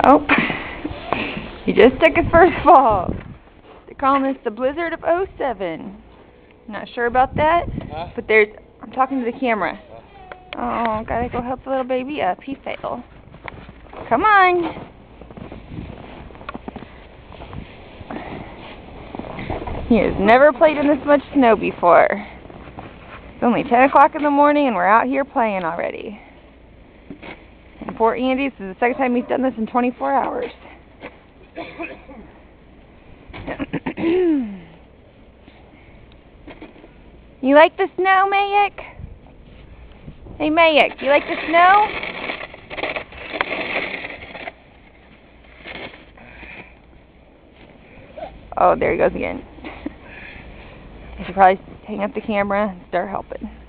Oh, he just took his first fall. They're calling this the Blizzard of '07. Not sure about that, but I'm talking to the camera. Oh, gotta go help the little baby up. He fell. Come on. He has never played in this much snow before. It's only 10 o'clock in the morning and we're out here playing already. In Fort Andy, this is the second time he's done this in 24 hours. You like the snow, Mayek? Hey, Mayek, you like the snow? Oh, there he goes again. I should probably hang up the camera and start helping.